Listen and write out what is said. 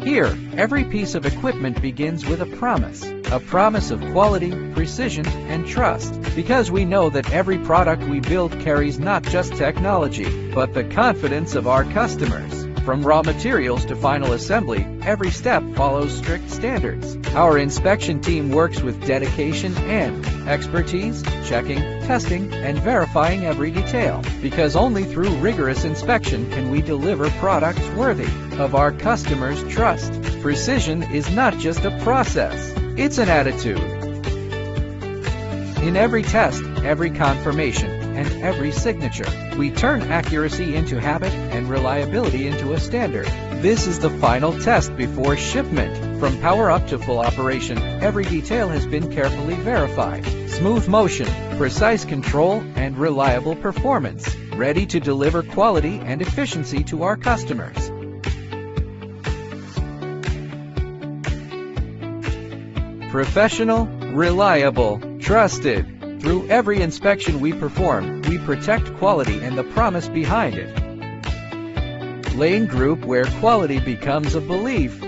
Here, every piece of equipment begins with a promise of quality, precision, and trust, because we know that every product we build carries not just technology, but the confidence of our customers. From raw materials to final assembly, every step follows strict standards. Our inspection team works with dedication and expertise, checking, testing, and verifying every detail, because only through rigorous inspection can we deliver products worthy of our customers' trust. Precision is not just a process, it's an attitude. In every test, every confirmation, and every signature, we turn accuracy into habit and reliability into a standard. This is the final test before shipment. From power up to full operation, every detail has been carefully verified. Smooth motion, precise control, and reliable performance, ready to deliver quality and efficiency to our customers. Professional, reliable, trusted. Through every inspection we perform, we protect quality and the promise behind it. Lane Group, where quality becomes a belief.